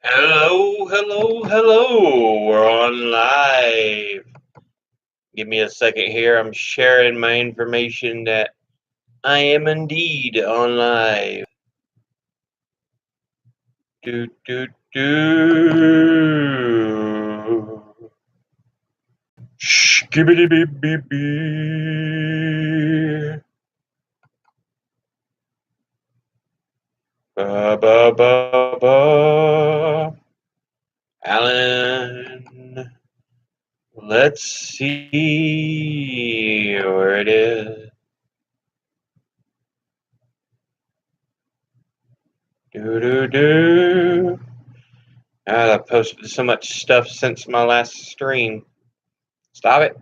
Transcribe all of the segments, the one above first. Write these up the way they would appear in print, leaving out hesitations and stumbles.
Hello, hello, hello. We're on live. Give me a second here. I'm sharing my information that I am indeed on live. Do, do, do. Skibbity beep beep beep. Ba ba ba ba. Alan. Let's see where it is. Do do do. I've posted so much stuff since my last stream. Stop it.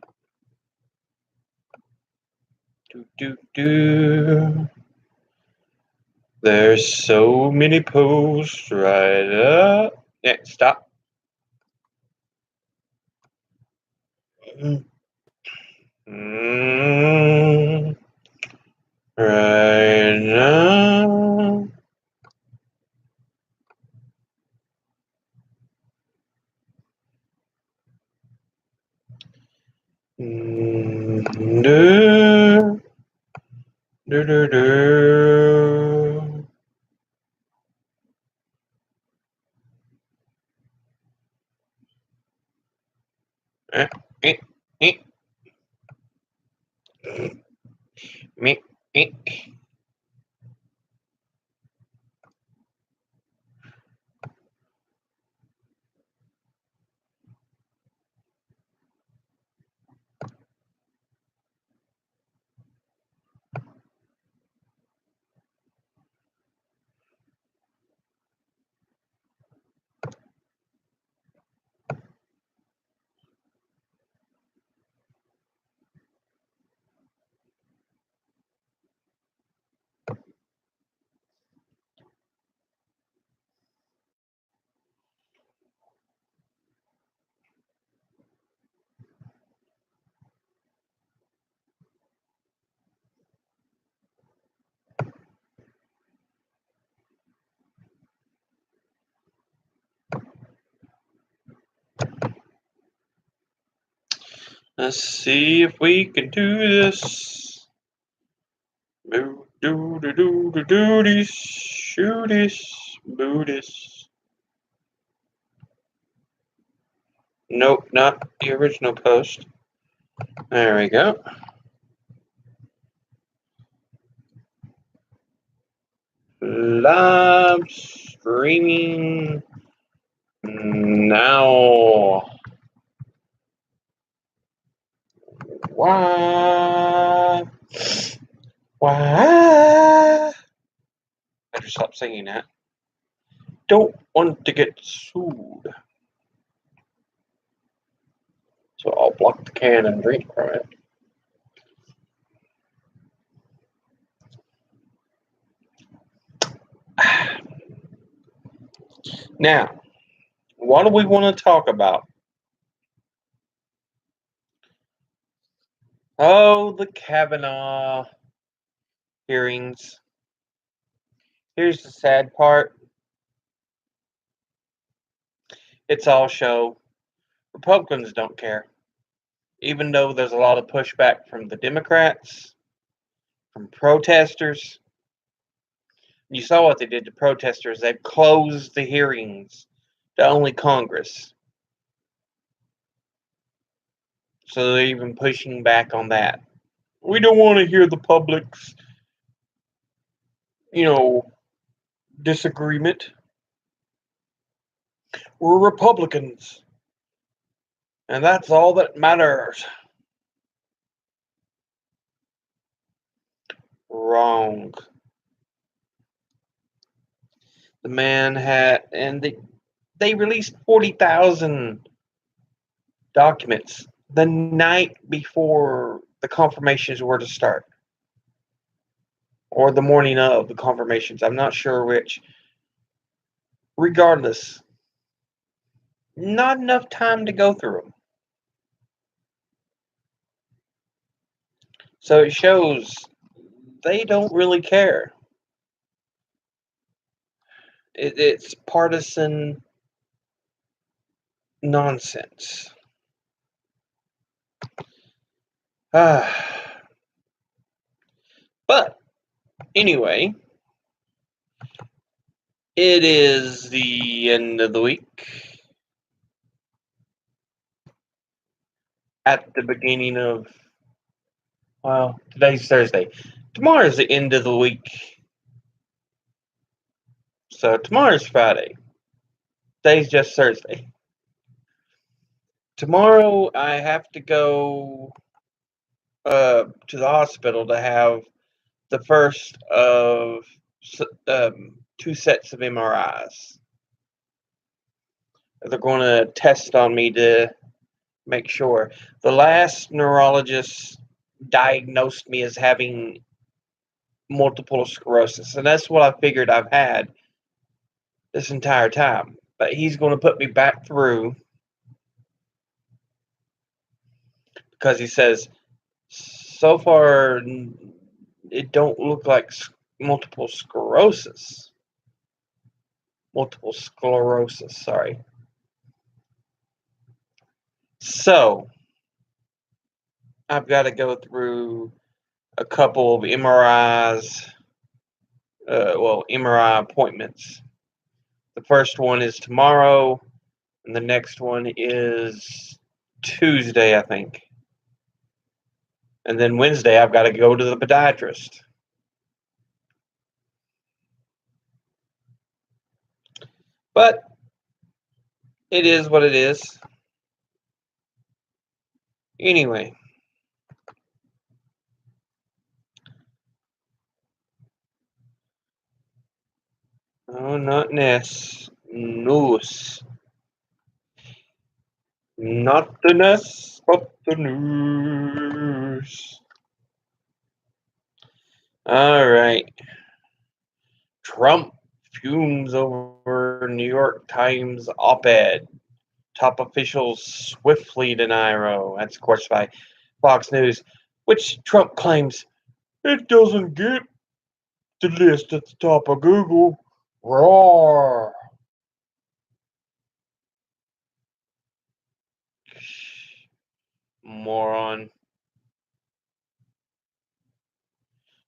Do do do. There's so many posts right up. Yeah, stop. Right now. Do, do, do, do. Eh, eh, eh. Me, eh. Let's see if we can do this. Do do do do do do this, shoot this, boo this. Nope, not the original post. There we go. Live streaming now. Why? Why? Better stop singing that. Don't want to get sued. So I'll block the can and drink from it. Now, what do we want to talk about? Oh, the Kavanaugh hearings. Here's the sad part. It's all show. Republicans don't care. Even though there's a lot of pushback from the Democrats, from protesters. You saw what they did to protesters. They've closed the hearings to only Congress. So they're even pushing back on that. We don't want to hear the public's, disagreement. We're Republicans. And that's all that matters. Wrong. The man had, and they released 40,000 documents the night before the confirmations were to start. Or the morning of the confirmations. I'm not sure which. Regardless, not enough time to go through them. So it shows they don't really care. It's partisan nonsense. But anyway, it is the end of the week. At the beginning of, well, today's Thursday. Tomorrow's the end of the week. So tomorrow's Friday. Today's just Thursday. Tomorrow I have to go to the hospital to have the first of 2 sets of MRIs. They're going to test on me to make sure. The last neurologist diagnosed me as having multiple sclerosis, and that's what I figured I've had this entire time. But he's going to put me back through because he says so far it don't look like multiple sclerosis. Multiple sclerosis, sorry. So I've got to go through a couple of MRIs, MRI appointments. The first one is tomorrow, and the next one is Tuesday, I think. And then Wednesday, I've got to go to the podiatrist. But it is what it is. Anyway. Oh, not Ness. Noose. Not the Ness, but the news. All right. Trump fumes over New York Times op-ed. Top officials swiftly deny Roe. That's, of course, by Fox News, which Trump claims it doesn't get the list at the top of Google. Roar. Moron.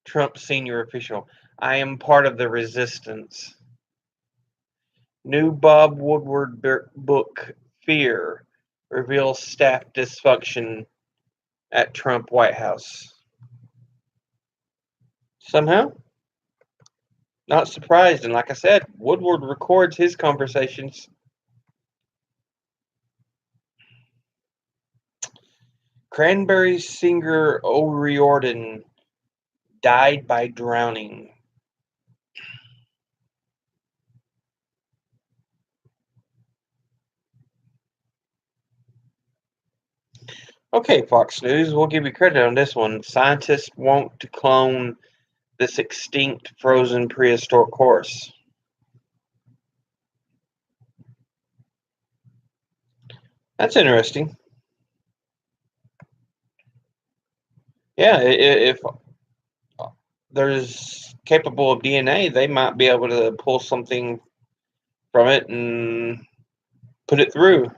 Trump senior official. I am part of the resistance. New Bob Woodward book, Fear, reveals staff dysfunction at Trump White House. Somehow? Not surprised. And like I said, Woodward records his conversations. Cranberry singer O'Riordan died by drowning. Okay, Fox News, we'll give you credit on this one. Scientists want to clone this extinct frozen prehistoric horse. That's interesting. Yeah, if there's capable of DNA, they might be able to pull something from it and put it through.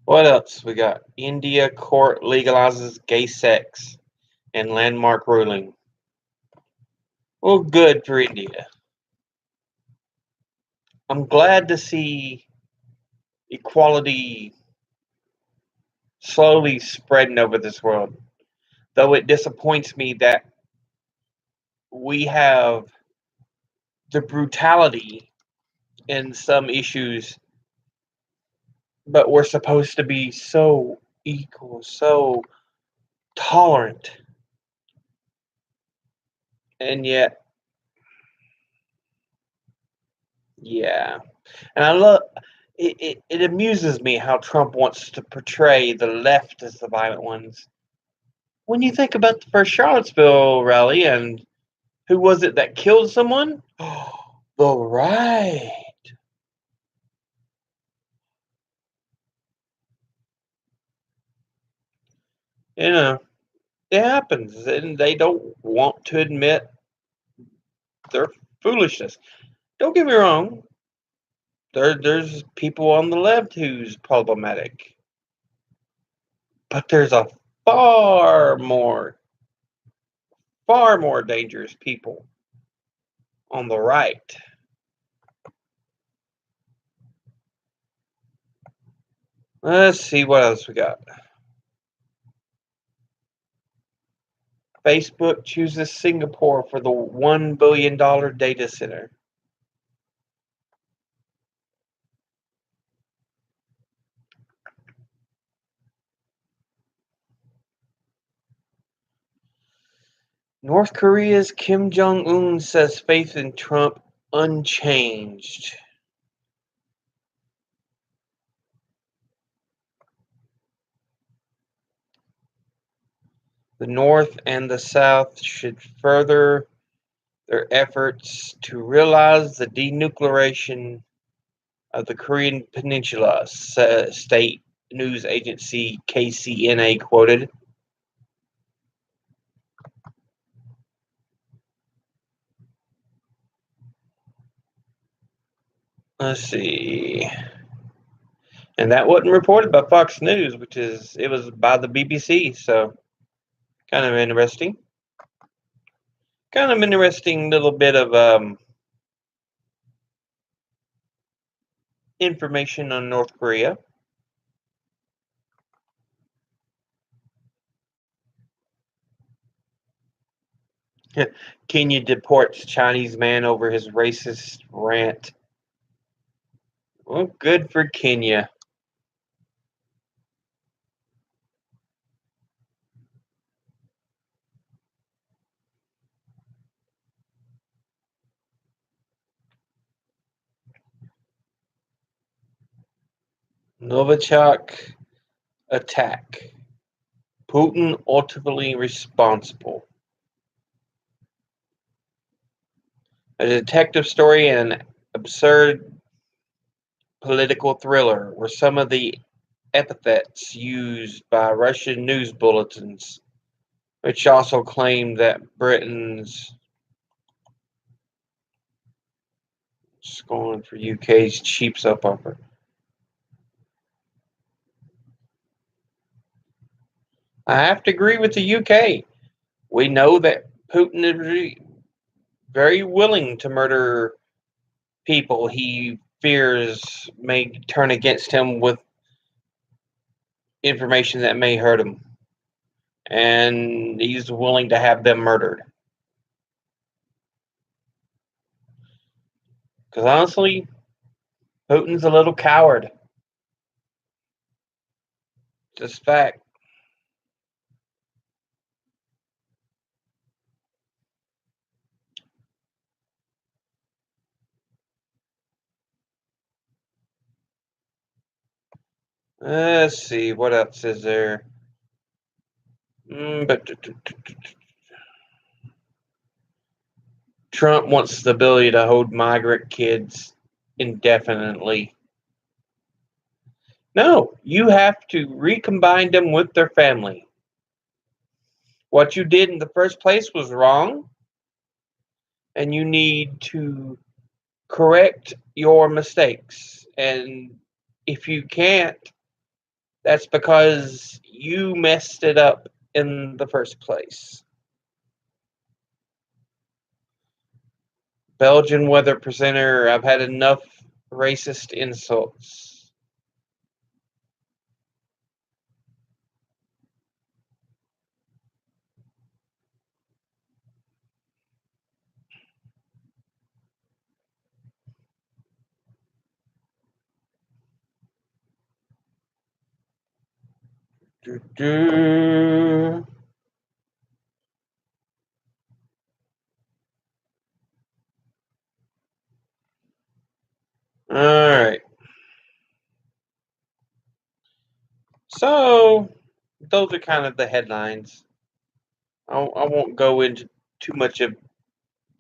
What else we got? India court legalizes gay sex and landmark ruling. Well, good for India. I'm glad to see equality slowly spreading over this world, though it disappoints me that we have the brutality in some issues, but we're supposed to be so equal, so tolerant, and yet, yeah. And I love it amuses me how Trump wants to portray the left as the violent ones. When you think about the first Charlottesville rally and who was it that killed someone? The right. You know, it happens, and they don't want to admit their foolishness. Don't get me wrong. There's people on the left who's problematic, but there's a far more, far more dangerous people on the right. Let's see what else we got. Facebook chooses Singapore for the $1 billion data center. North Korea's Kim Jong Un says faith in Trump unchanged. The North and the South should further their efforts to realize the denuclearization of the Korean Peninsula, state news agency KCNA quoted. Let's see. And that wasn't reported by Fox News, it was by the BBC, so kind of interesting. Kind of interesting little bit of information on North Korea. Kenya deports Chinese man over his racist rant. Well, good for Kenya. Novichok attack. Putin ultimately responsible. A detective story and an absurd political thriller were some of the epithets used by Russian news bulletins, which also claimed that Britain's scorn for UK's cheap soap opera. I have to agree with the UK. We know that Putin is very willing to murder people he fears may turn against him with information that may hurt him. And he's willing to have them murdered. Because honestly, Putin's a little coward. Just fact. Let's see, what else is there? But Trump wants the ability to hold migrant kids indefinitely. No, you have to recombine them with their family. What you did in the first place was wrong, and you need to correct your mistakes. And if you can't, that's because you messed it up in the first place. Belgian weather presenter, I've had enough racist insults. All right. So, those are kind of the headlines. I won't go into too much of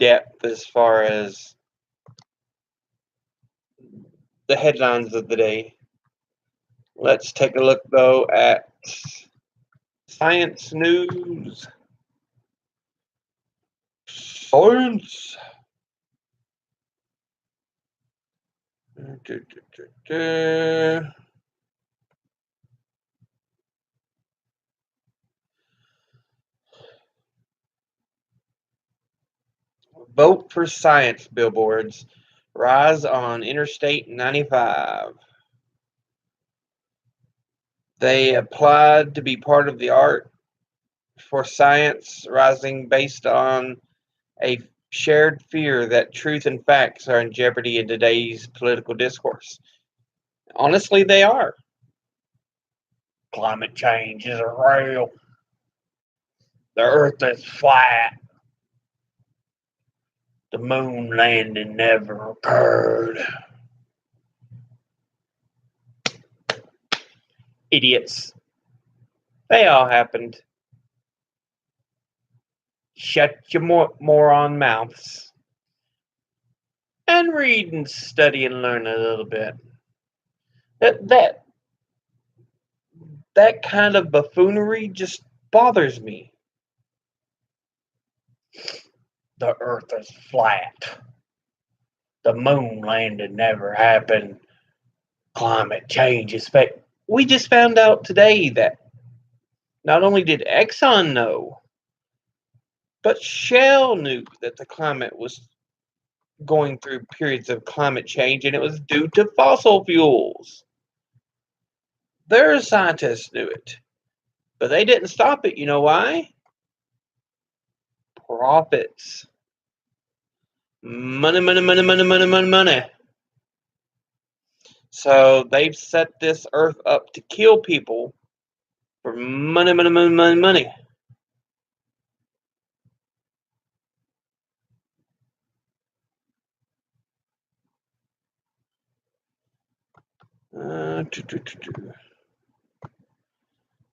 depth as far as the headlines of the day. Let's take a look, though, at Science news. Science. Vote for science billboards rise on Interstate 95. They applied to be part of the Art for Science Rising based on a shared fear that truth and facts are in jeopardy in today's political discourse. Honestly, they are. Climate change is real. The earth is flat. The moon landing never occurred. Idiots. They all happened. Shut your moron mouths and read and study and learn a little bit. That kind of buffoonery just bothers me. The earth is flat. The moon landing never happened. Climate change is fake. We just found out today that not only did Exxon know, but Shell knew that the climate was going through periods of climate change and it was due to fossil fuels. Their scientists knew it, but they didn't stop it. You know why? Profits. Money, money, money, money, money, money, money. So they've set this earth up to kill people for money, money, money, money, money.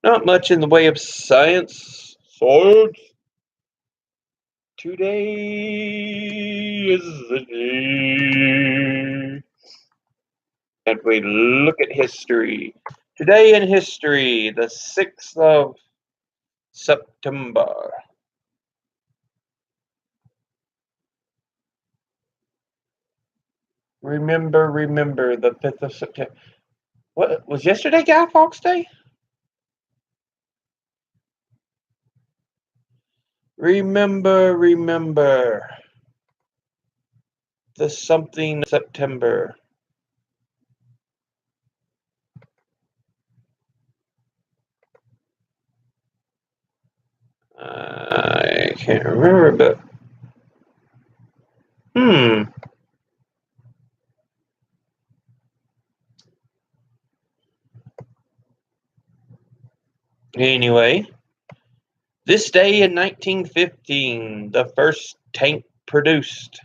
Not much in the way of science. Science. Today is the day that we look at history. Today in history, the 6th of September. Remember the 5th of September. What was yesterday Guy Fawkes Day? Remember the something September. I can't remember, but anyway, this day in 1915, the first tank produced.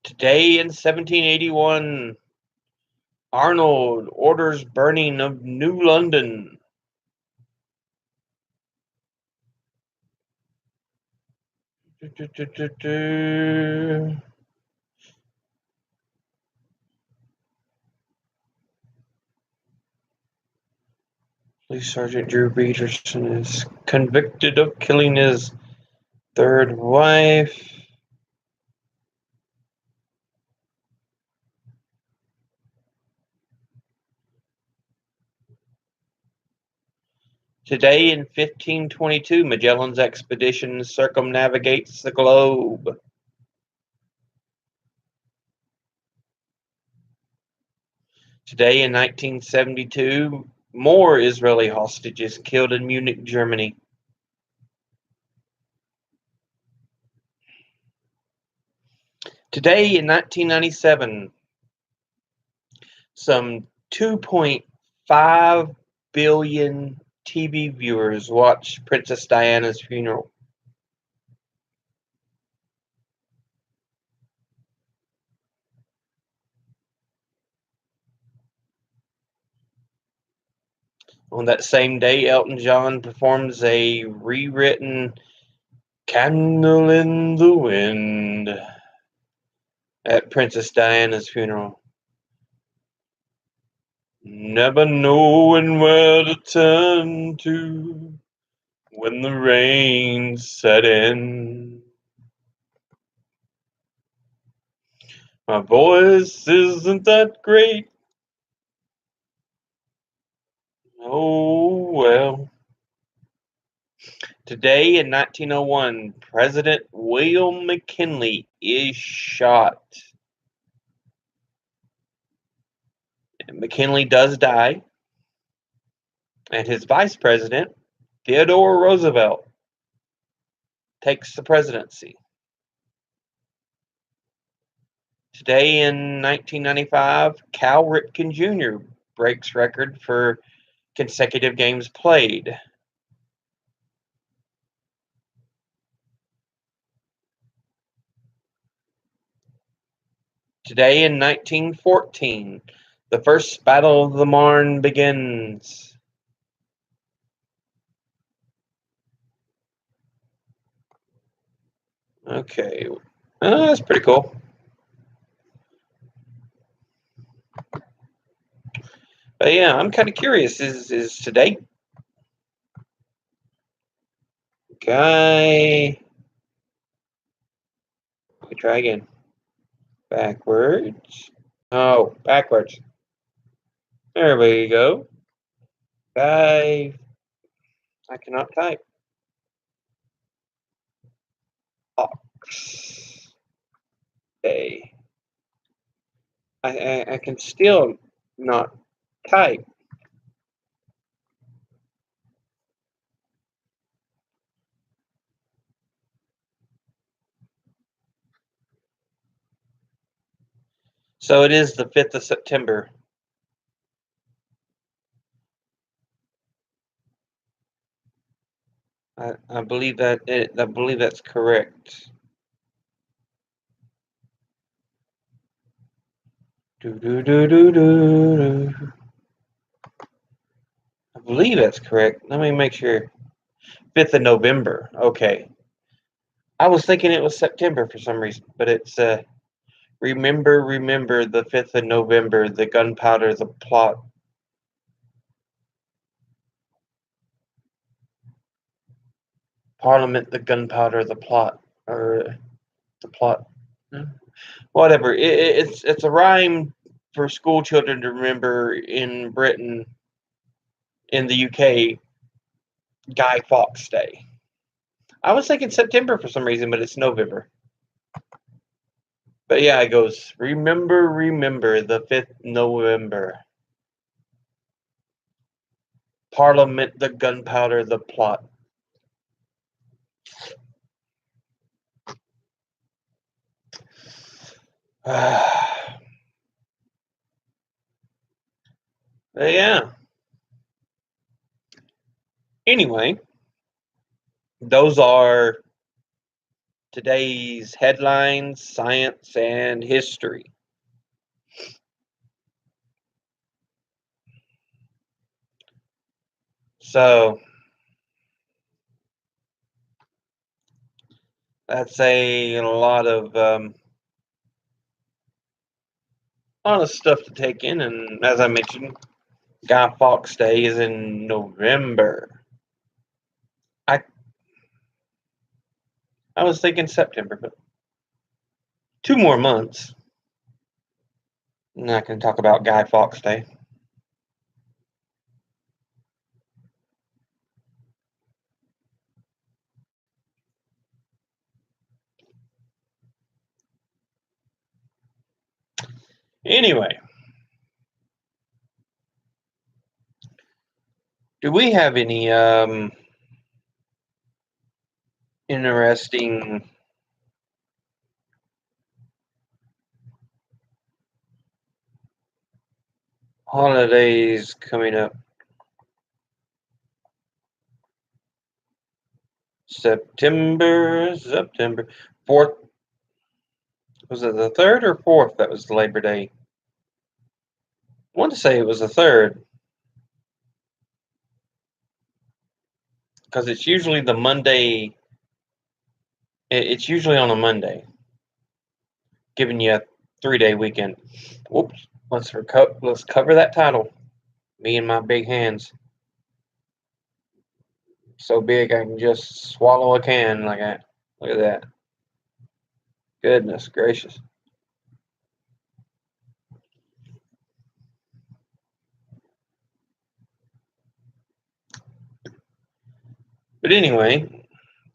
Today in 1781, Arnold orders burning of New London. Police Sergeant Drew Peterson is convicted of killing his third wife. Today in 1522, Magellan's expedition circumnavigates the globe. Today in 1972, more Israeli hostages killed in Munich, Germany. Today in 1997, some 2.5 billion TV viewers watched Princess Diana's funeral. On that same day, Elton John performs a rewritten Candle in the Wind at Princess Diana's funeral. Never knowing where to turn to when the rain set in. My voice isn't that great. Oh well. Today in 1901, President William McKinley is shot. McKinley does die, and his vice president, Theodore Roosevelt, takes the presidency. Today in 1995, Cal Ripken Jr. breaks record for consecutive games played. Today in 1914, the First Battle of the Marne begins. Okay, that's pretty cool. But yeah, I'm kind of curious. Is today guy? Let me try again. Backwards. Oh, backwards. There we go. Guy. I cannot type. Fox. Day. I can still not type. So it is the 5th of September. I believe I believe that's correct. Do do do do do. I believe that's correct. Let me make sure. 5th of November. Okay. I was thinking it was September for some reason, but it's remember the 5th of November, the gunpowder, the plot. Parliament, the gunpowder, the plot, or the plot. Whatever. It's a rhyme for school children to remember in Britain, in the UK, Guy Fawkes Day. I was thinking September for some reason, but it's November. But yeah, it goes, remember the 5th November. Parliament, the gunpowder, the plot. Yeah. Anyway, those are today's headlines, science, and history. So that's a lot of stuff to take in, and as I mentioned, Guy Fawkes Day is in November. I was thinking September, but 2 more months. I'm not going to talk about Guy Fawkes Day. Anyway, do we have any interesting holidays coming up? September 4th. Was it the 3rd or 4th that was Labor Day? I want to say it was the 3rd, because it's usually the Monday. It's usually on a Monday, giving you a 3-day weekend. Whoops. Let's cover that title. Me and my big hands. So big I can just swallow a can like that. Look at that. Goodness gracious. But anyway,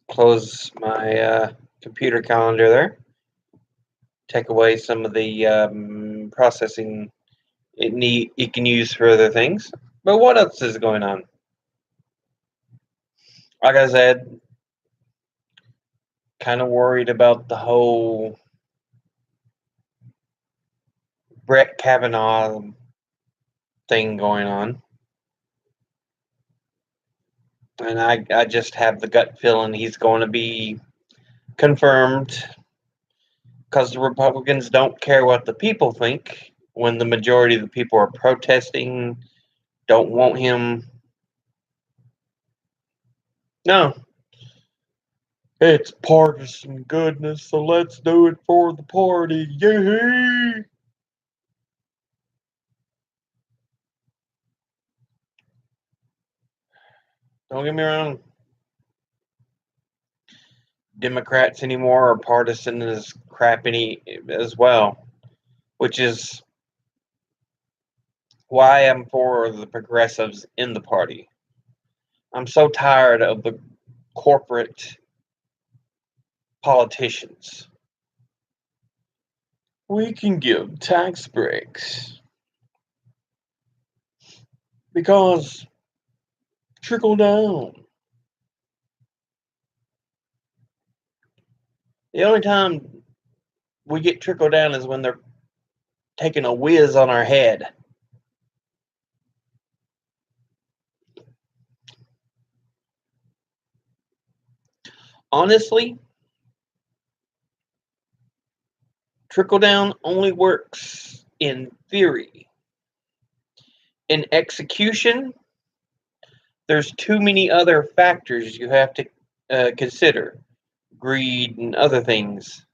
close my computer calendar there. Take away some of the processing it can use for other things. But what else is going on? Like I said, kind of worried about the whole Brett Kavanaugh thing going on. And I just have the gut feeling he's going to be confirmed because the Republicans don't care what the people think when the majority of the people are protesting, don't want him. No. It's partisan goodness, so let's do it for the party. Yay! Don't get me wrong. Democrats anymore are partisan as crap as well, which is why I'm for the progressives in the party. I'm so tired of the corporate politicians. We can give tax breaks because trickle down. The only time we get trickle down is when they're taking a whiz on our head. Honestly, trickle down only works in theory. In execution, there's too many other factors you have to consider, greed and other things,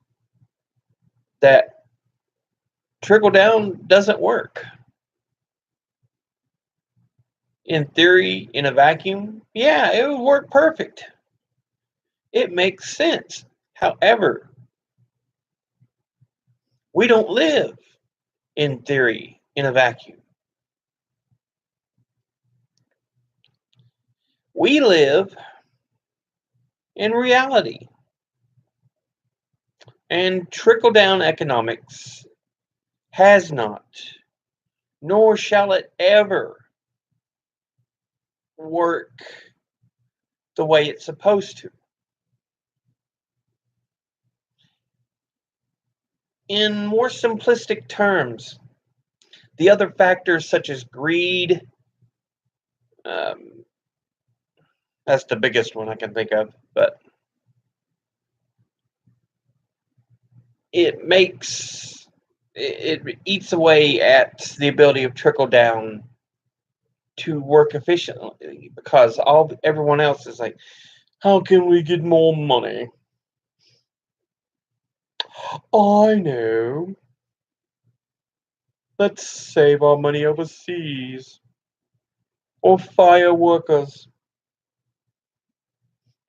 that trickle down doesn't work. In theory, in a vacuum, yeah, it would work perfect. It makes sense. However, we don't live in theory in a vacuum. We live in reality. And trickle down economics has not, nor shall it ever work the way it's supposed to. In more simplistic terms, the other factors such as greed, um, that's the biggest one I can think of, but it eats away at the ability of trickle down to work efficiently because everyone else is like, how can we get more money? I know. Let's save our money overseas or fire workers,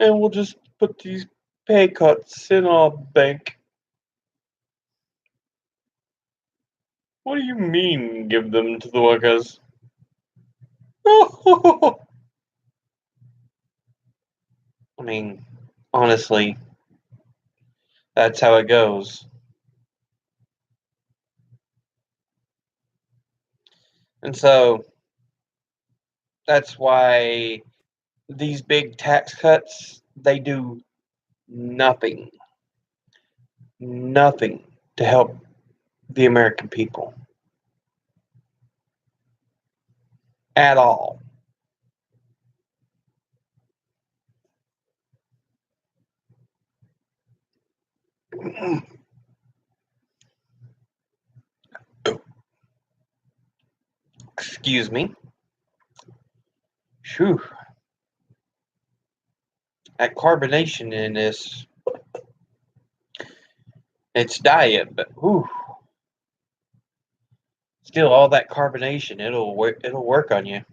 and we'll just put these pay cuts in our bank. What do you mean, give them to the workers? I mean, honestly, that's how it goes. And so that's why these big tax cuts, they do nothing, nothing to help the American people at all. Excuse me. Phew. That carbonation in this, it's diet, but whew. Still, all that carbonation, it'll work on you.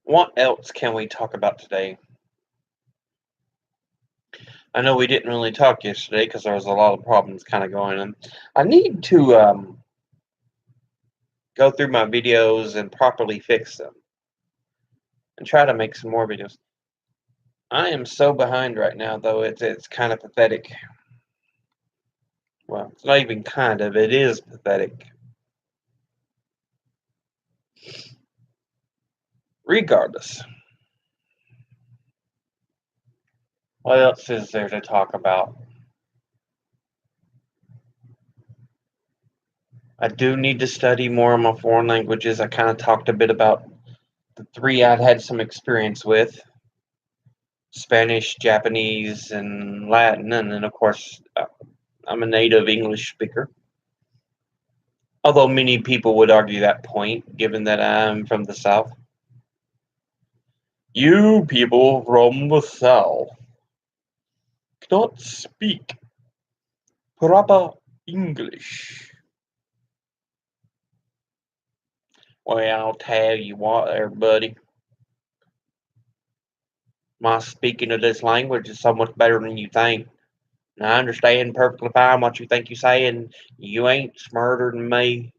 What else can we talk about today? I know we didn't really talk yesterday because there was a lot of problems kind of going on. I need to go through my videos and properly fix them and try to make some more videos. I am so behind right now, though. It's kind of pathetic. Well, it's not even kind of. It is pathetic. Regardless, what else is there to talk about? I do need to study more of my foreign languages. I kind of talked a bit about the three I'd had some experience with: Spanish, Japanese, and Latin. And then, of course, I'm a native English speaker. Although many people would argue that point, given that I'm from the South. You people from the South cannot speak proper English. Well, I'll tell you what there, buddy. My speaking of this language is so much better than you think. And I understand perfectly fine what you think you're saying. You ain't smarter than me.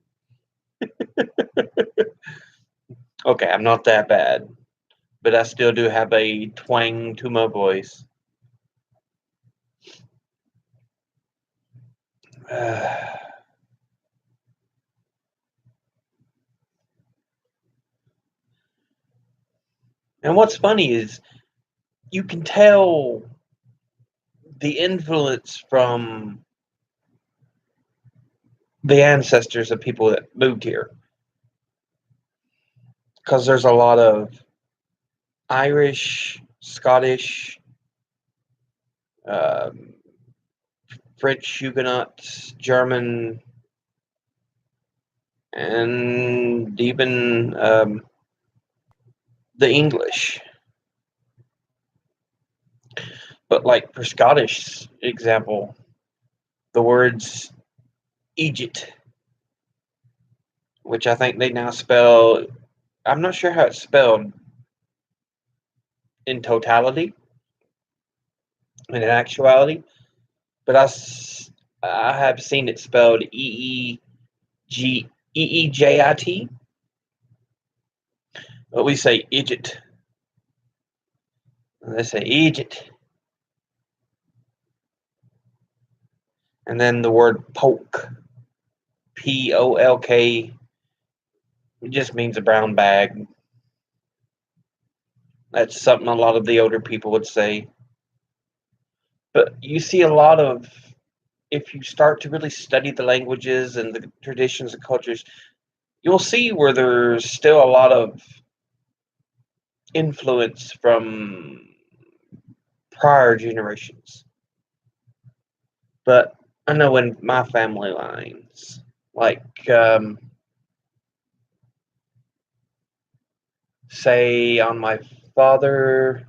Okay, I'm not that bad, but I still do have a twang to my voice. And what's funny is you can tell the influence from the ancestors of people that moved here, because there's a lot of Irish, Scottish, um, French Huguenots, German, and even the English. But like for Scottish example, the words Egypt, which I think they now spell, I'm not sure how it's spelled in totality, in actuality, but I have seen it spelled Eejit. But we say Egypt. They say Egypt. And then the word polk, Polk, it just means a brown bag. That's something a lot of the older people would say. But you see a lot of, if you start to really study the languages and the traditions and cultures, you'll see where there's still a lot of influence from prior generations. But I know in my family lines, like say on my father,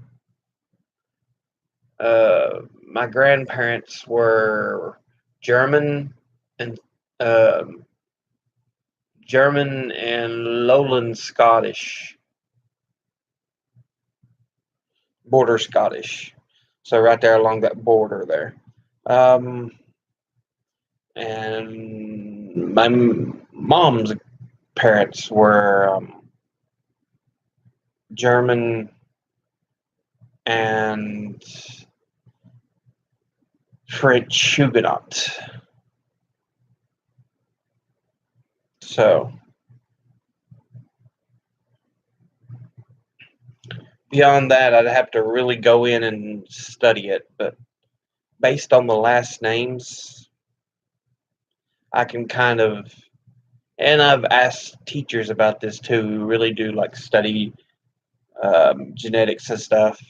my grandparents were German and um, German and Lowland Scottish, border Scottish. So right there along that border there. And my mom's parents were German and French Huguenot. So beyond that, I'd have to really go in and study it. But based on the last names, I can kind of, and I've asked teachers about this too, who really do like study genetics and stuff.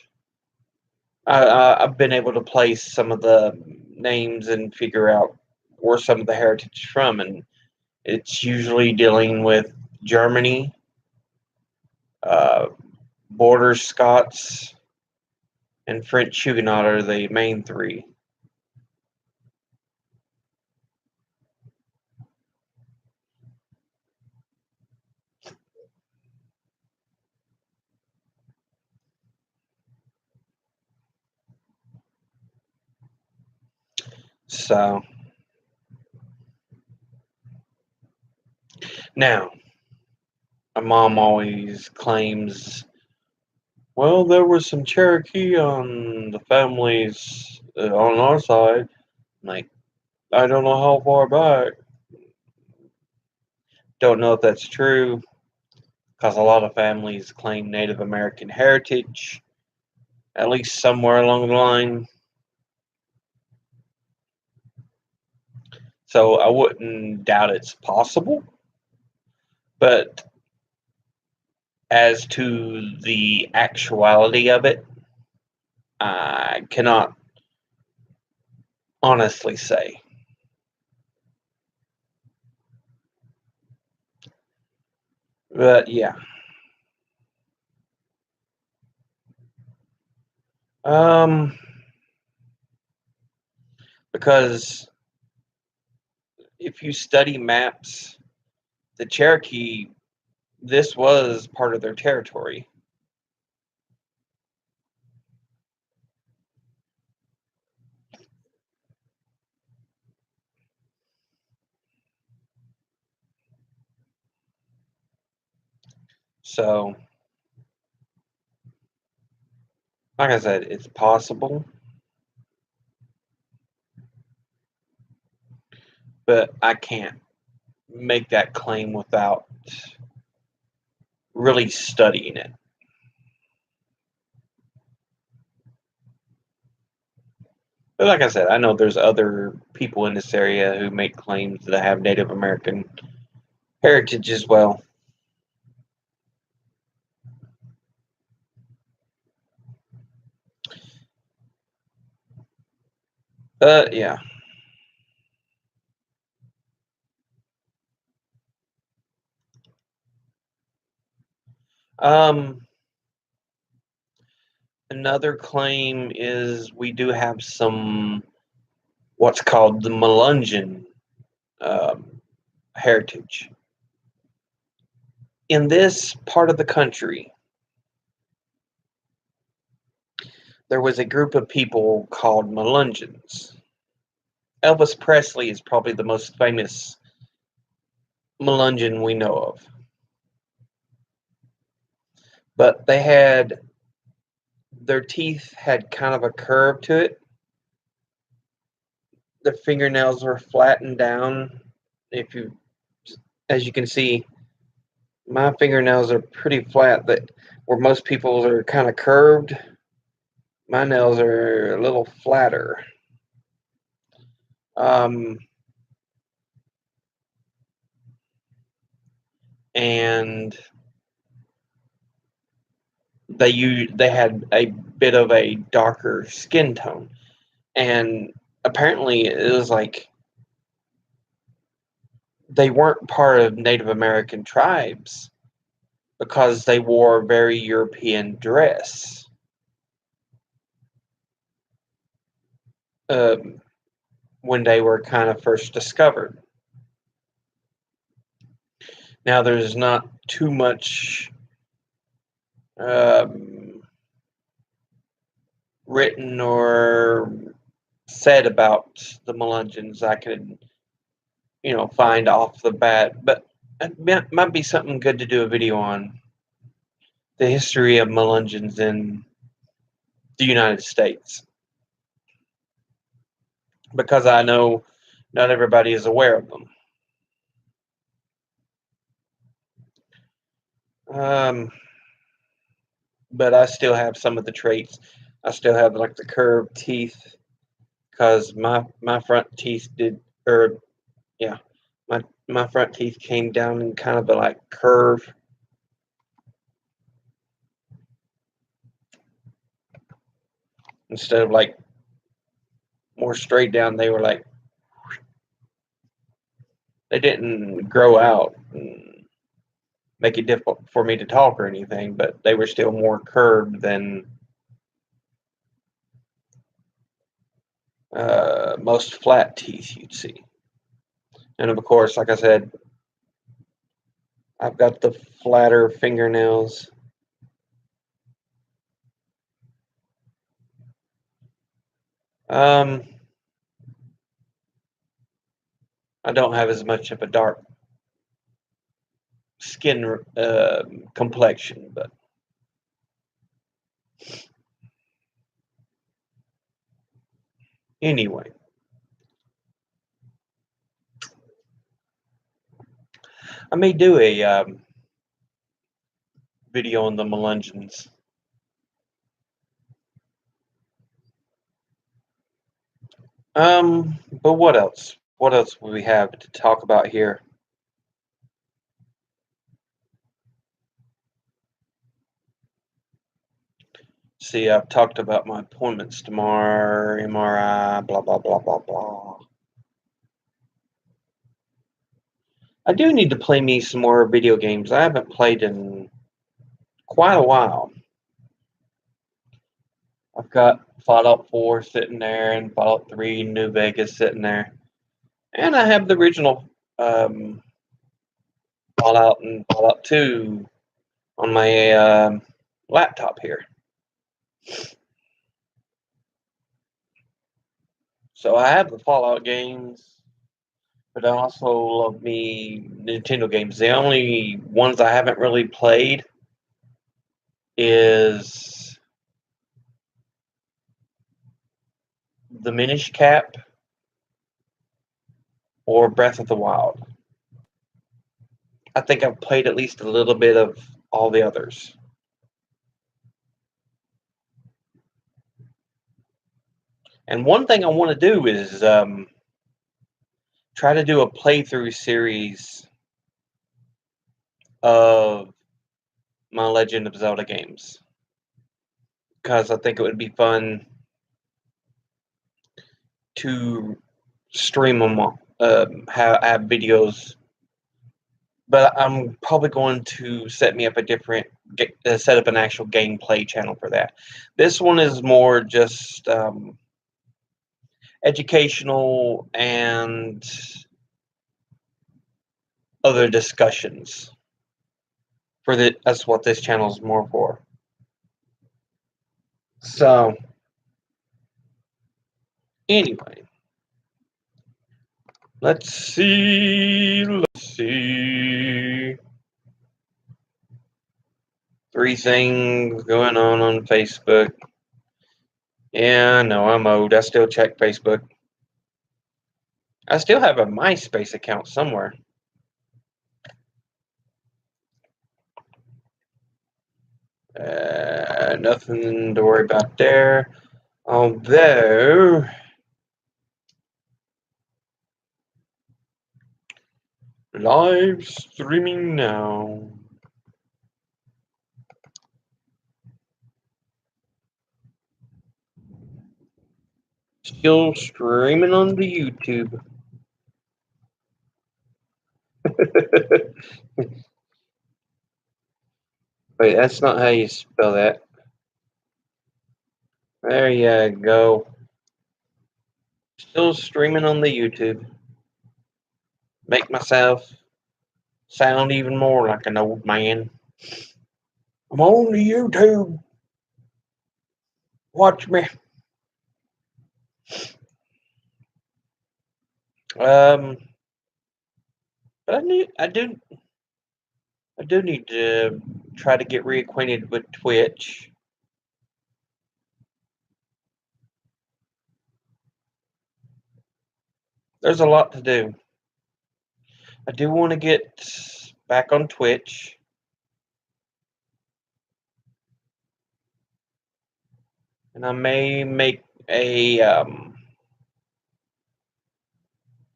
I've been able to place some of the names and figure out where some of the heritage is from, and it's usually dealing with Germany, uh, border Scots, and French Huguenot are the main three. So now, my mom always claims, well, there was some Cherokee on the families on our side. Like, I don't know how far back. Don't know if that's true, because a lot of families claim Native American heritage, at least somewhere along the line. So I wouldn't doubt it's possible. But as to the actuality of it, I cannot honestly say. But yeah. Um, because if you study maps, the Cherokee, this was part of their territory. So, like I said, it's possible, but I can't make that claim without really studying it. But like I said, I know there's other people in this area who make claims that have Native American heritage as well. Yeah. Um, Another claim is we do have some what's called the Melungeon um, heritage. In this part of the country, there was a group of people called Melungeons. Elvis Presley is probably the most famous Melungeon we know of. But their teeth had kind of a curve to it. The fingernails were flattened down. If you, as you can see, my fingernails are pretty flat. That where most people's are kind of curved. My nails are a little flatter. Um, and they had a bit of a darker skin tone, and apparently it was like they weren't part of Native American tribes because they wore very European dress. Um, when they were kind of first discovered. Now, there's not too much um, written or said about the Melungeons I could, find off the bat, but it might be something good to do a video on the history of Melungeons in the United States, because I know not everybody is aware of them. Um, but I still have some of the traits. I still have like the curved teeth because my front teeth did, or yeah, my front teeth came down in kind of a like curve. Instead of like more straight down, they were like they didn't grow out and make it difficult for me to talk or anything, but they were still more curved than most flat teeth you'd see. And of course, like I said, I've got the flatter fingernails. I don't have as much of a dark skin complexion, but anyway. I may do a video on the Melungeons. But what else? What else would we have to talk about here? See, I've talked about my appointments tomorrow, MRI, blah, blah, blah, blah, blah. I do need to play me some more video games. I haven't played in quite a while. I've got Fallout 4 sitting there and Fallout 3 New Vegas sitting there. And I have the original Fallout and Fallout 2 on my laptop here. So I have the Fallout games, but I also love me Nintendo games. The only ones I haven't really played is the Minish Cap or Breath of the Wild. I think I've played at least a little bit of all the others. And one thing I want to do is try to do a playthrough series of my Legend of Zelda games, because I think it would be fun to stream them, have videos. But I'm probably going to set up an actual gameplay channel for that. This one is more just educational and other discussions. That's what this channel is more for. So, anyway, let's see. 3 things going on Facebook. Yeah, no, I'm old. I still check Facebook. I still have a MySpace account somewhere. Nothing to worry about there. Although, live streaming now. Still streaming on the YouTube. Wait, that's not how you spell that. There you go. Still streaming on the YouTube. Make myself sound even more like an old man. I'm on the YouTube. Watch me. But I do need to try to get reacquainted with Twitch. There's a lot to do. I do want to get back on Twitch. And I may make a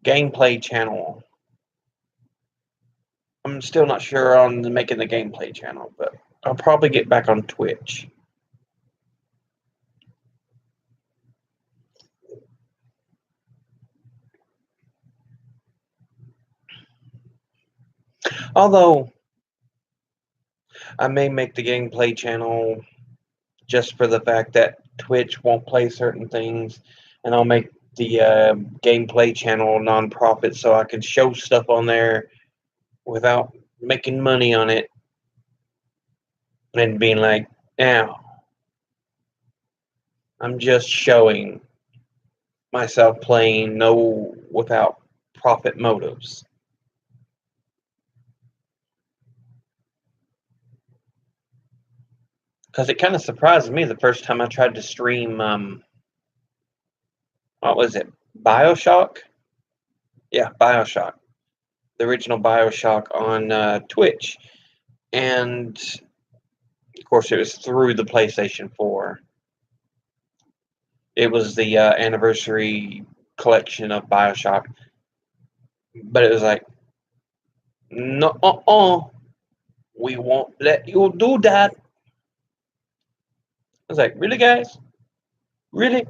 gameplay channel. I'm still not sure on making the gameplay channel, but I'll probably get back on Twitch. Although, I may make the gameplay channel just for the fact that Twitch won't play certain things, and I'll make the gameplay channel nonprofit so I can show stuff on there without making money on it and being like, now I'm just showing myself playing no without profit motives. Because it kind of surprised me the first time I tried to stream, what was it, Bioshock? Yeah, Bioshock. The original Bioshock on Twitch. And, of course, it was through the PlayStation 4. It was the anniversary collection of Bioshock. But it was like, no, we won't let you do that. I was like, really, guys? Really?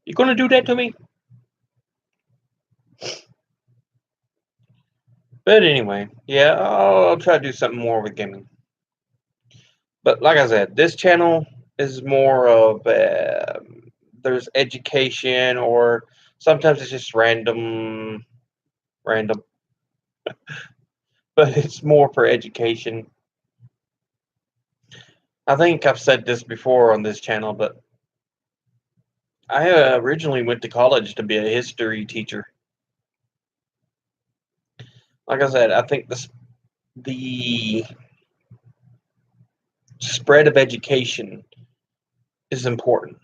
You gonna do that to me? But anyway, yeah, I'll try to do something more with gaming. But like I said, this channel is more of there's education, or sometimes it's just random, but it's more for education. I think I've said this before on this channel, but I originally went to college to be a history teacher. Like I said, I think the spread of education is important.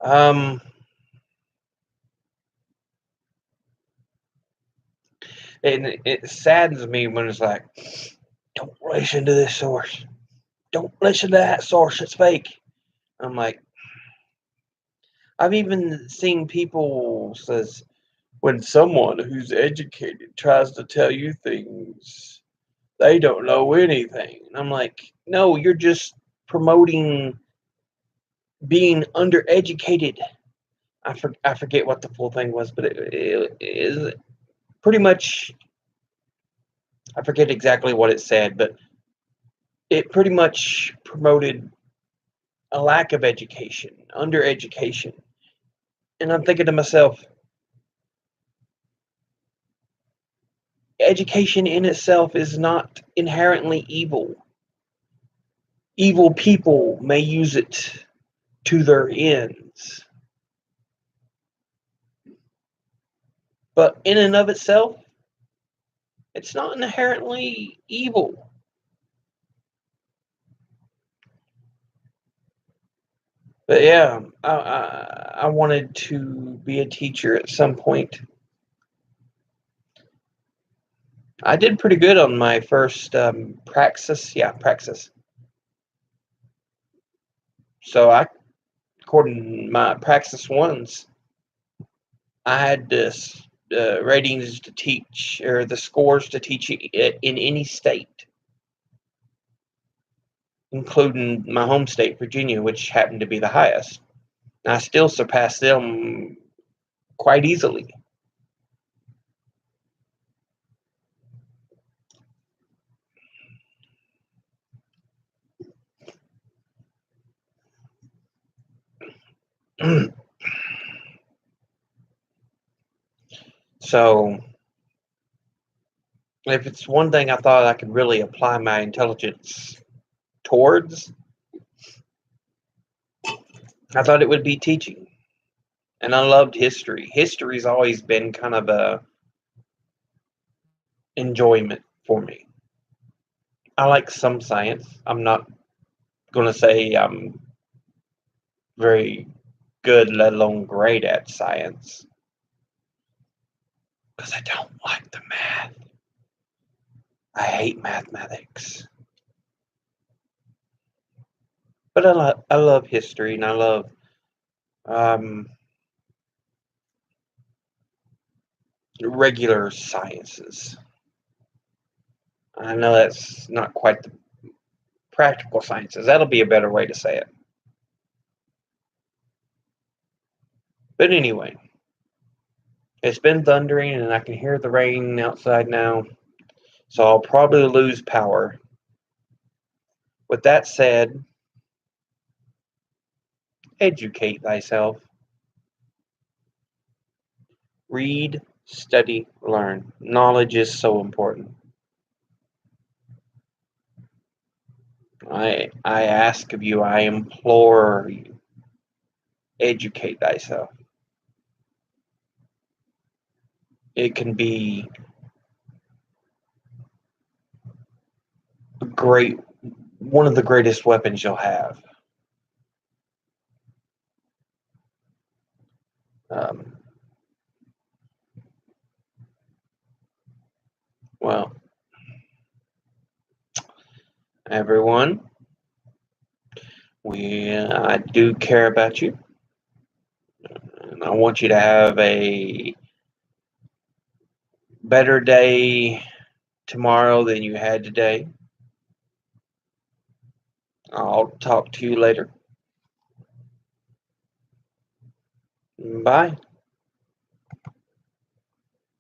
Um, and it saddens me when it's like, don't listen to this source. Don't listen to that source. It's fake. I'm like, I've even seen people says when someone who's educated tries to tell you things, they don't know anything. And I'm like, no, you're just promoting being undereducated. I forget what the full thing was, but it is pretty much. I forget exactly what it said, but it pretty much promoted a lack of education, undereducation. And I'm thinking to myself, education in itself is not inherently evil. Evil people may use it to their ends. But in and of itself, it's not inherently evil. But yeah, I wanted to be a teacher at some point. I did pretty good on my first praxis. Yeah, praxis. So according to my praxis ones, I had this ratings to teach, or the scores to teach in any state, including my home state, Virginia, which happened to be the highest. And I still surpassed them quite easily. So, if it's one thing I thought I could really apply my intelligence towards, I thought it would be teaching. And I loved history. History's always been kind of a enjoyment for me. I like some science. I'm not going to say I'm very good, let alone great at science, because I don't like the math. I hate mathematics. But I love history, and I love um, regular sciences. I know that's not quite the practical sciences. That'll be a better way to say it. But anyway, it's been thundering, and I can hear the rain outside now, so I'll probably lose power. With that said, educate thyself. Read, study, learn. Knowledge is so important. I ask of you, I implore you, educate thyself. It can be great, one of the greatest weapons you'll have. Um, well, everyone, I do care about you, and I want you to have a better day tomorrow than you had today. I'll talk to you later. Bye.